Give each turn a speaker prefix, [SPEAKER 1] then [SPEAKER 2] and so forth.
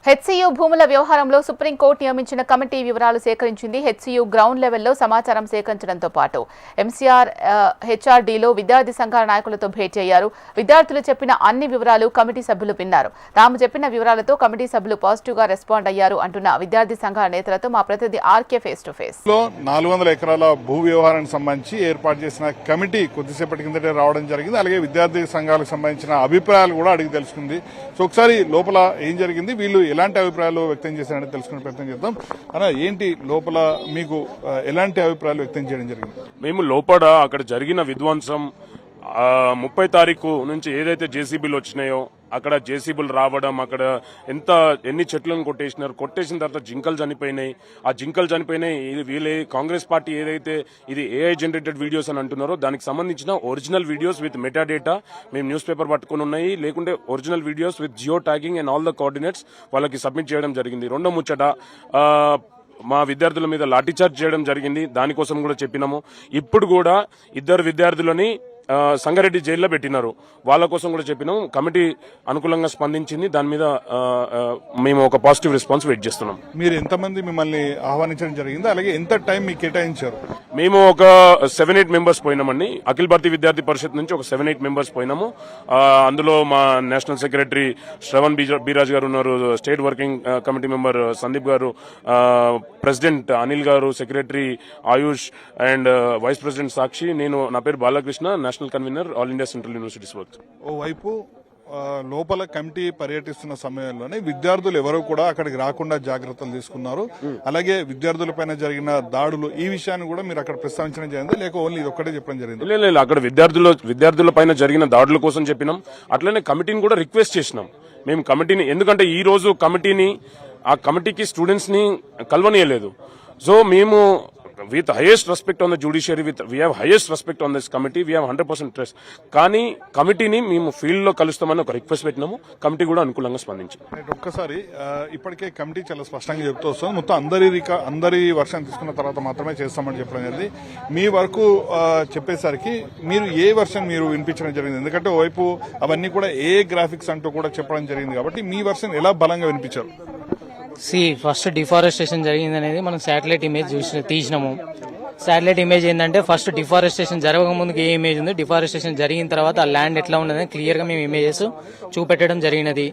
[SPEAKER 1] HCU భూముల వ్యవహారంలో supreme court నియమించిన కమిటీ వివరాలు సేకరించింది. హెచ్సియు గ్రౌండ్ లెవెల్లో సమాచారం సేకరించడంతో పాటు ఎంసీఆర్ హెచ్ఆర్డీలో విద్యార్థి సంఘాల నాయకులతో భేటీ అయ్యారు. విద్యార్థులు చెప్పిన అన్ని వివరాలు కమిటీ సభ్యులు విన్నారు. తాము చెప్పిన వివరాలతో కమిటీ సభ్యులు పాజిటివ్ గా రెస్పాండ్ అయ్యారు అంటున్న విద్యార్థి సంఘాల నేతలతో మా ప్రతినిధి ఆర్కే ఫేస్ టు ఫేస్.
[SPEAKER 2] 400 ఎకరాల భూ వ్యవహారానికి సంబంధించి ఏర్పాటు చేసిన కమిటీ కొద్దిసేపటి కిందటే రావడం జరిగింది. అలాగే విద్యార్థి సంఘాలకు సంబంధించిన అభిప్రాయాలు కూడా అడిగి తెలుసుకుంది. సో ఒకసారి లోపల ఏం జరిగింది, వీళ్ళు ఎలాంటి అభిప్రాయాలు వ్యక్తం చేశారని తెలుసుకునే ప్రయత్నం చేద్దాం. అలా ఏంటి లోపల మీకు ఎలాంటి అభిప్రాయాలు వ్యక్తం చేయడం జరిగింది?
[SPEAKER 3] మేము లోపల అక్కడ జరిగిన విధ్వంసం 30 తారీఖు నుంచి ఏదైతే జేసీబీలు వచ్చినాయో అక్కడ జేసీబీలు రావడం, అక్కడ ఎన్ని చెట్లను కొట్టేసిన తర్వాత జింకలు చనిపోయినాయి. ఆ జింకలు చనిపోయినాయి. వీళ్ళే కాంగ్రెస్ పార్టీ ఏదైతే ఇది ఏఐ జనరేటెడ్ వీడియోస్ అని అంటున్నారో దానికి సంబంధించిన original videos with meta data మేము న్యూస్ పేపర్ పట్టుకుని ఉన్నాయి. లేకుంటే original videos with geo tagging and all the coordinates వాళ్ళకి సబ్మిట్ చేయడం జరిగింది. రెండో ముచ్చట, మా విద్యార్థుల మీద లాఠీచార్జ్ చేయడం జరిగింది. దానికోసం కూడా చెప్పినాము. ఇప్పుడు కూడా 2 విద్యార్థులని సంగారెడ్డి జైల్లో పెట్టినారు. వాళ్ళ కోసం కూడా చెప్పినాం. కమిటీ అనుకూలంగా స్పందించింది. దాని మీద మేము ఒక పాజిటివ్ రెస్పాన్స్ వెయిట్ చేస్తున్నాం.
[SPEAKER 2] మీరు ఎంతమంది మిమ్మల్ని ఆహ్వానించడం జరిగింది, అలాగే ఎంత టైం మీకు కేటాయించారు?
[SPEAKER 3] మేము ఒక 7-8 మెంబర్స్ పోయినామండి. అఖిల భారతీయ విద్యార్థి పరిషత్ నుంచి ఒక 7-8 మెంబర్స్ పోయినాము. అందులో మా నేషనల్ సెక్రటరీ శ్రవణ్ బీరాజ్ గారు ఉన్నారు, state working committee member Sandeep గారు, ప్రెసిడెంట్ అనిల్ గారు, secretary Ayush and vice president Sakshi, నేను నా పేరు Balakrishna, national convener all India central universities work.
[SPEAKER 2] ఓవైపు లోపల కమిటీ పర్యటిస్తున్న సమయంలోనే విద్యార్థులు ఎవరూ కూడా అక్కడికి రాకుండా జాగ్రత్తలు తీసుకున్నారు. అలాగే విద్యార్థులపైన జరిగిన దాడులు, ఈ విషయాన్ని కూడా మీరు అక్కడ ప్రస్తావించడం జరిగింది, లేక ఓన్లీ ఇది ఒక్కటే చెప్పడం జరిగింది?
[SPEAKER 3] లేదు, అక్కడ విద్యార్థుల పైన జరిగిన దాడుల కోసం చెప్పినాం. అట్లనే కమిటీని కూడా రిక్వెస్ట్ చేసినాం. మేము కమిటీని, ఎందుకంటే ఈ రోజు ఆ కమిటీకి స్టూడెంట్స్ ని కలవనీయలేదు. సో మేము with highest respect on the judiciary, we have highest respect on this committee, we have 100% trust. కానీ కమిటీని మేము ఫీల్డ్ లో కలుస్తామని ఒక రిక్వెస్ట్ పెట్టినాము. కమిటీ కూడా అనుకూలంగా స్పందించింది.
[SPEAKER 2] ఒక్కసారి ఇప్పటికే కమిటీ చాలా స్పష్టంగా చెప్తూ వస్తుంది, మొత్తం అందరి వర్షన్ తీసుకున్న తర్వాత మాత్రమే చేస్తామని చెప్పడం జరిగింది. మీ వరకు చెప్పేసరికి మీరు ఏ వర్షన్ మీరు వినిపించడం జరిగింది? ఎందుకంటే ఓవైపు అవన్నీ కూడా ఏ గ్రాఫిక్స్ అంటూ కూడా చెప్పడం జరిగింది కాబట్టి మీ వర్షన్ ఎలా బలంగా వినిపించారు?
[SPEAKER 4] ఫస్ట్ డిఫారెస్టేషన్ జరిగింది అనేది మనం శాటిలైట్ ఇమేజ్ తీసినాము. శాటిలైట్ ఇమేజ్ ఏంటంటే ఫస్ట్ డిఫారెస్టేషన్ జరగక ముందుకు ఏ ఇమేజ్ ఉంది, డిఫారెస్టేషన్ జరిగిన తర్వాత ఆ ల్యాండ్ ఎట్లా ఉన్నదని క్లియర్ గా మేము ఇమేజెస్ చూపెట్టడం జరిగినది.